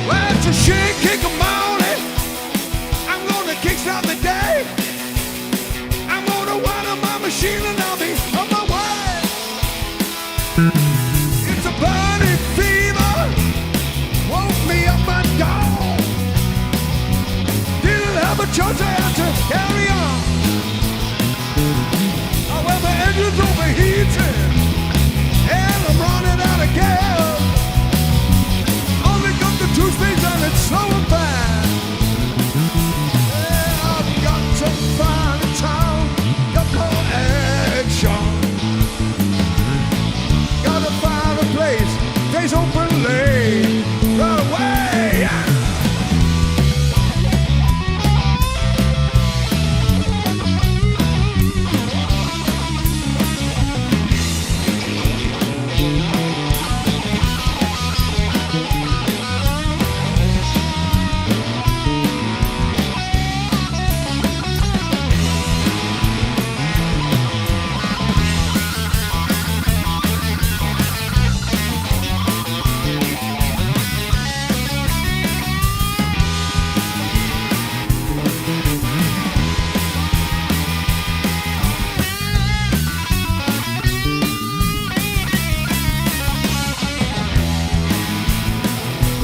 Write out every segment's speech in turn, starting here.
Well, it's a shit kick of morning. I'm gonna kickstart the day. I'm gonna wind up my machine and I'll be on my way. It's a burning fever. Woke me up my dog. Didn't have a choice, I had to carry on. Well, the engine's overheating and I'm running out of gas. Only got the two speeds and it's slow and fast. Yeah, I've got to find a town, got more action. Gotta find a place, days open late, right away.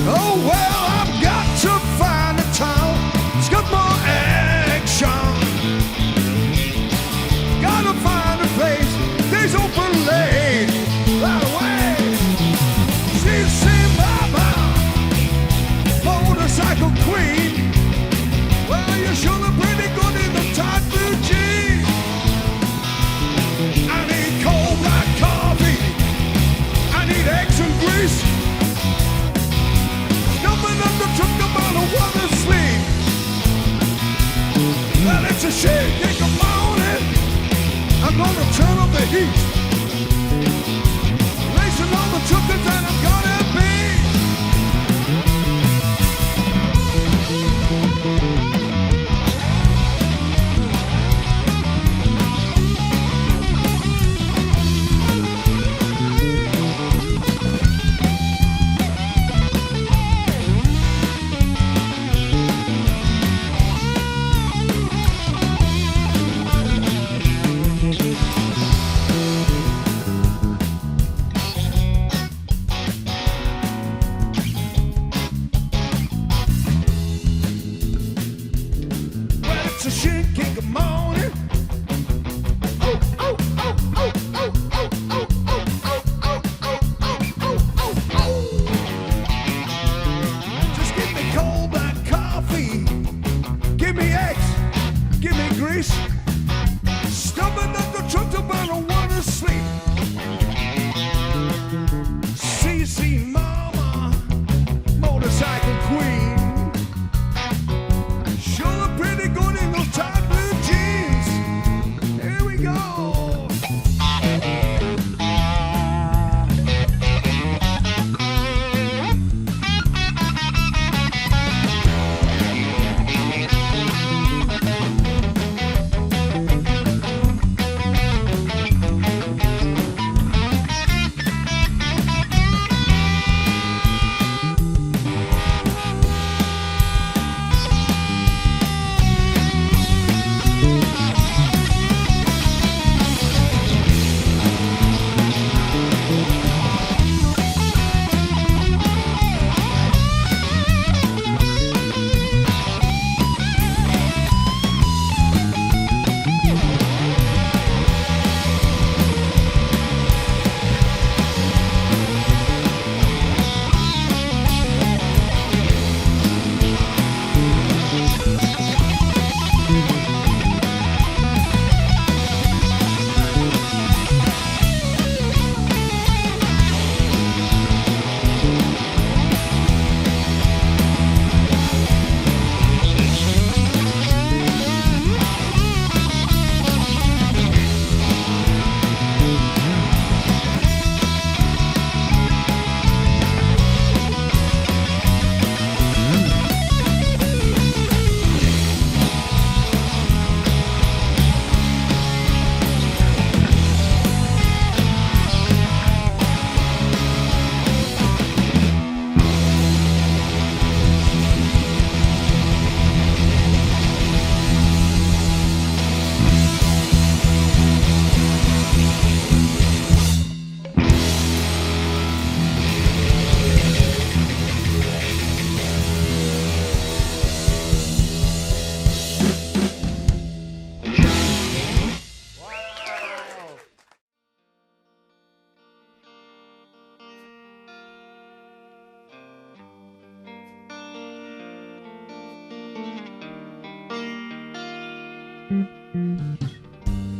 Oh well, I've got to find a town that's got more action. Gotta find a place, days open late, right away. See mama, motorcycle queen. Well, you sure look pretty good in the tight blue jeans. I need cold black coffee, I need eggs and grease. Jumping up the truck about a water sleep. Well, it's a shit kick of morning. I'm gonna turn up the heat. Racing all the truckers and I'm gonna be. It's a shit kick of morning. Oh, oh, oh, oh, oh, oh, oh, oh, oh, oh, oh, oh, oh, oh. Just give me cold black coffee. Give me eggs. Give me grease. Stumbling up the truck to burn a water sleep. See, mama, motorcycle queen. Sure look pretty good in those tight blue jeans. Here we go.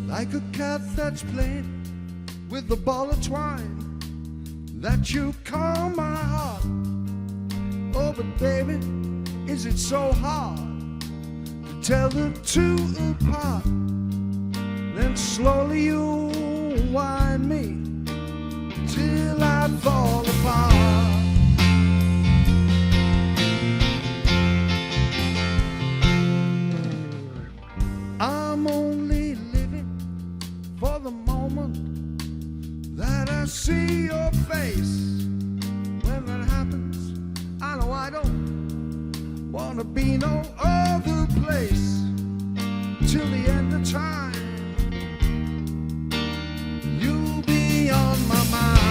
Like a cat that's playing with a ball of twine, that you call my heart. Oh, but baby, is it so hard to tell the two apart? Then slowly you wind me till I fall apart. I'm only living for the moment that I see your face. When that happens, I know I don't wanna be no other place. Till the end of time, you'll be on my mind.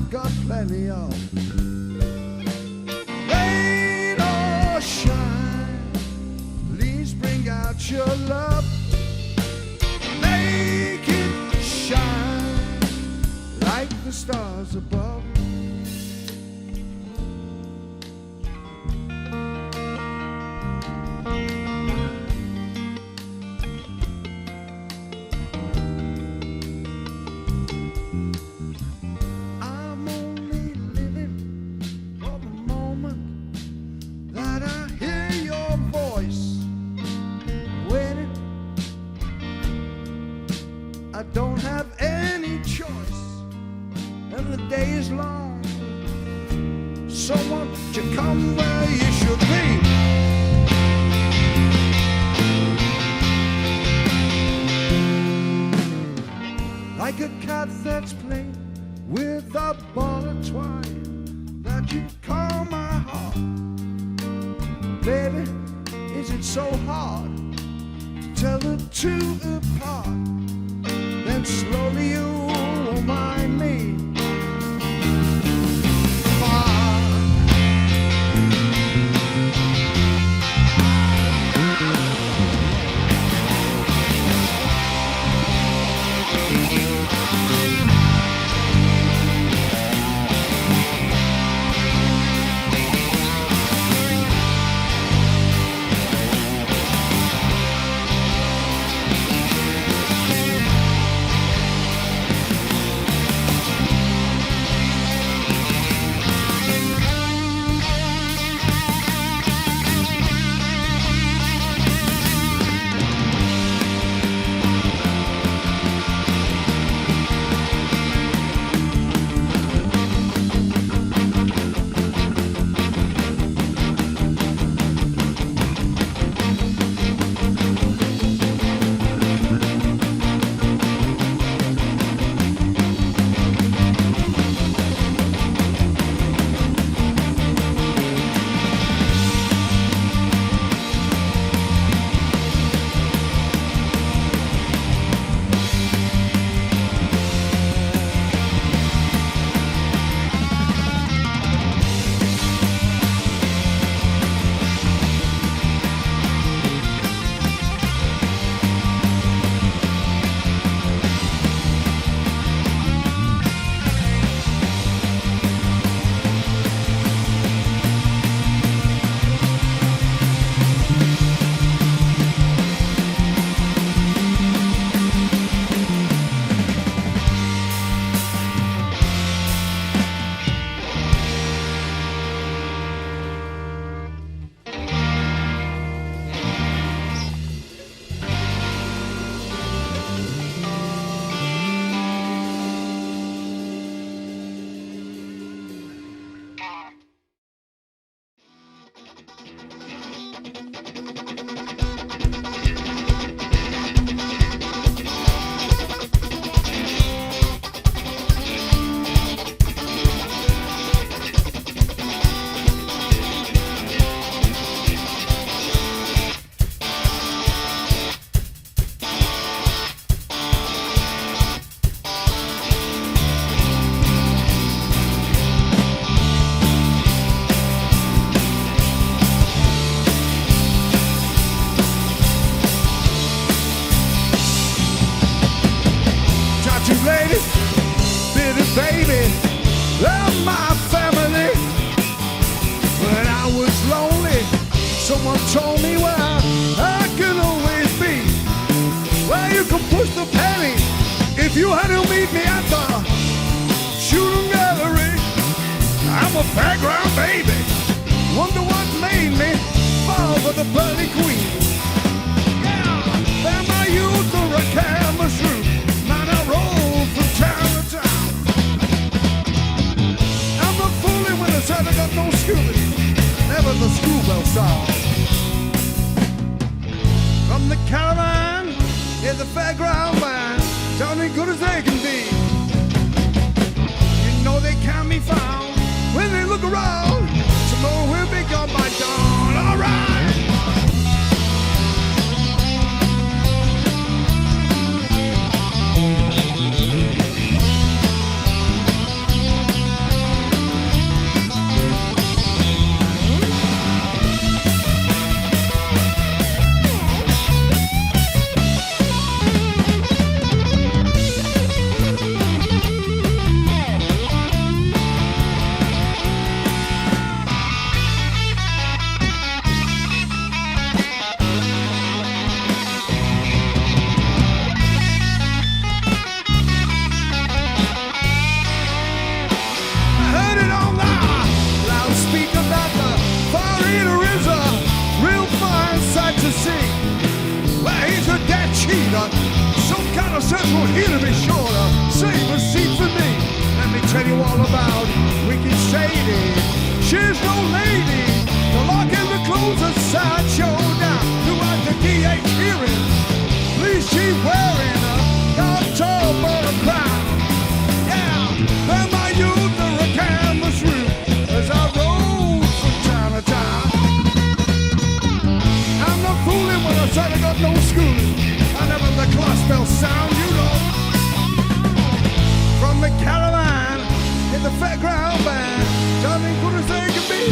Got plenty of rain or shine. Please bring out your love, make it shine like the stars above. I don't have any choice, and the day is long, so won't you come where you should be? Like a cat that's playing with a ball of twine, that you call my heart. Baby, is it so hard to tell the two apart? Then slowly you remind me. Someone told me where I can always be, where you can push the penny if you had to meet me at the shooting gallery. I'm a fairground baby. Wonder what made me fall for the pearly queen. Yeah, then my youth are a canvas roof. Man, I roll from town to town. I'm not fooling when I said I got no schooling. Never the school bell sound. From the caravan, yeah, the fairground band, sounding good as they can be. You know they can't be found when they look around. Tomorrow we'll be gone by dawn. All right. Some kind of central here to be sure to save a seat for me. Let me tell you all about Wicked Sadie. She's no lady to lock in the clothes of sideshow down throughout the DA hearing. Please, she's wearing a tall for a crown. Yeah, then my youth are a canvas roof as I roll from town to town. I'm not fooling when I said I got no schooling. Whenever the class bell sound, you know. From the caravan in the fairground band, sounding good as they can be.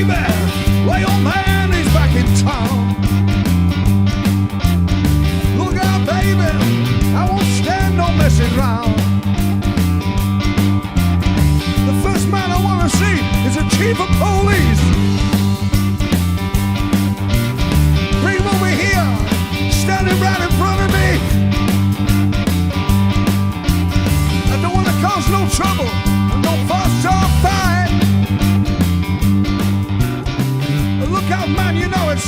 baby, well, your man is back in town. Look out, baby, I won't stand no messing around. The first man I want to see is the chief of police. Bring him over here, standing right in front of me. I don't want to cause no trouble, no fuss or fight. Look out, man, you know it's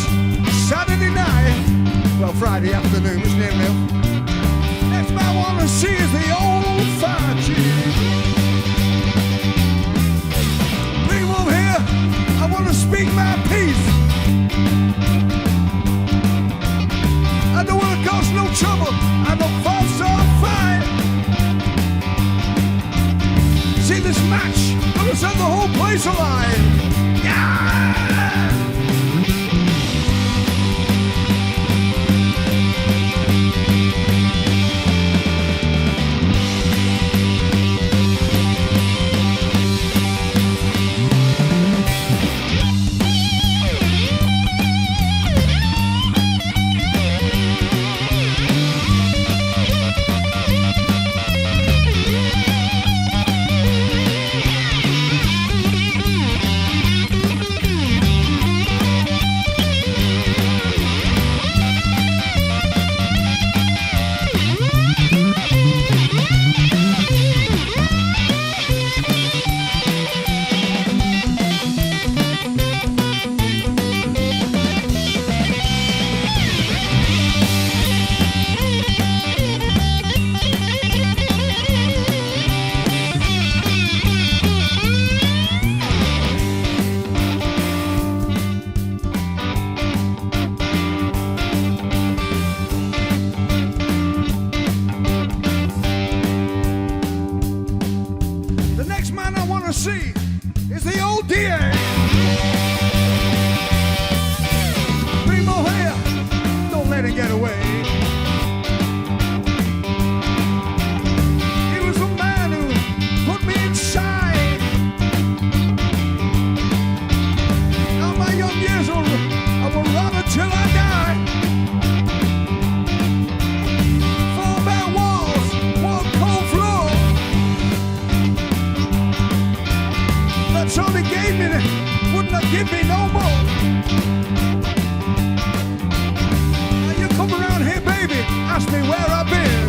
Saturday night. Well, Friday afternoon, isn't it, Lil? Next man I want to see is the old fire chief. Bring him over here, I want to speak my piece. I don't want to cause no trouble, I don't fuss or fight. See this match, gonna set the whole place alive. Yeah! See is the old DA. Bring him over here, don't let him get away. He was a man who put me inside. Now my young years I will run until I die. Four bare walls, one cold floor. That's all they gave me, would not give me no more. Now you come around here, baby, ask me where I've been.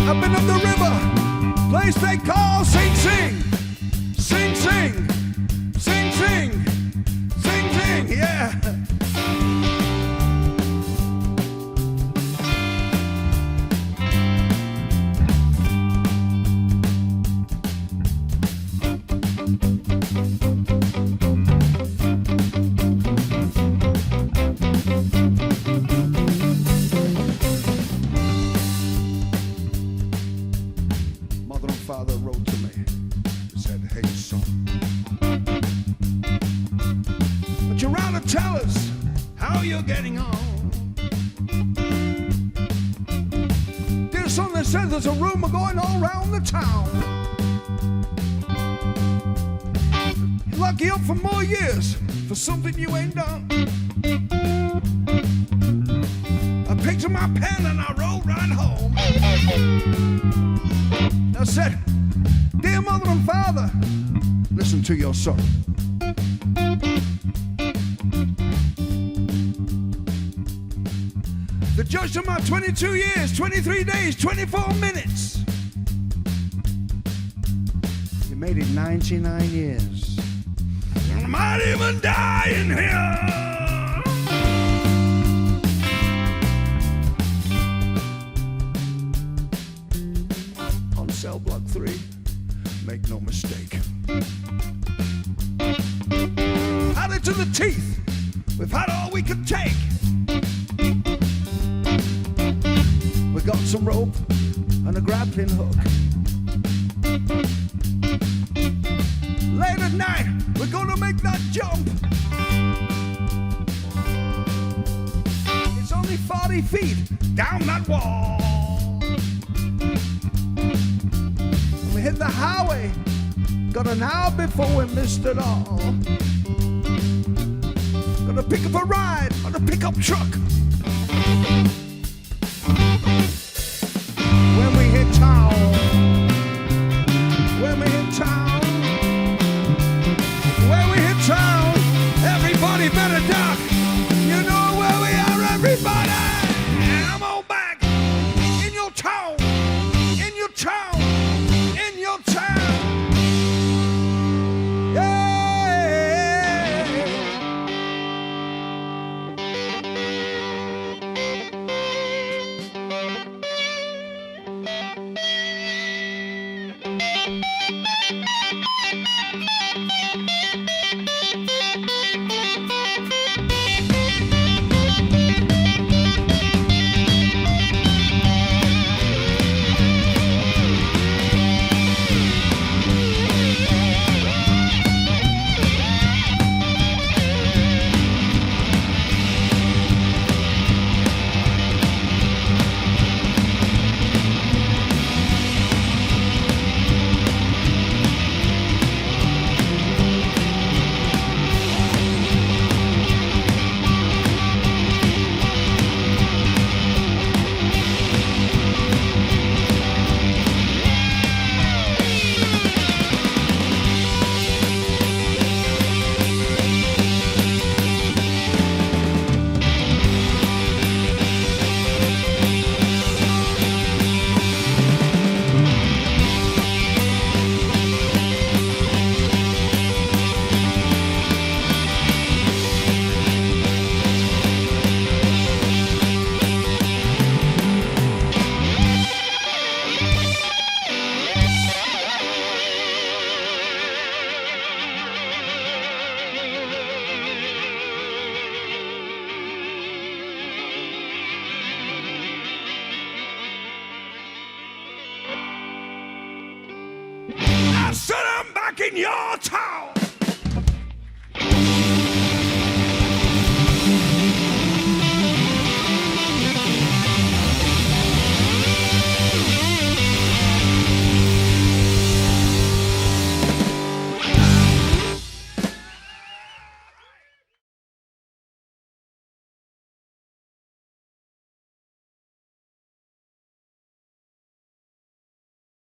I've been up the river, place they call Sing Sing. Sing Sing, Sing Sing, Sing Sing, yeah. Father wrote to me, said, hey son, but you're around to tell us how you're getting on. Dear son, they said there's a rumor going all around the town. Lock you up for more years for something you ain't done. I picked up my pen and I rode right home. I said, dear mother and father, listen to your son. The judge of my 22 years, 23 days, 24 minutes. You made it 99 years. I might even die in here. Cell block 3, make no mistake. Added to the teeth, we've had all we could take. We got some rope and a grappling hook. Late at night, we're gonna make that jump. It's only 40 feet down that wall. We hit the highway Got an hour before we missed it all. Gonna pick up a ride on a pickup truck. When we hit town, when we hit town, when we hit town, everybody better duck. You know where we are, everybody. I'm on back in your town, in your town, in your town. Yeah. I said I'm back in your town.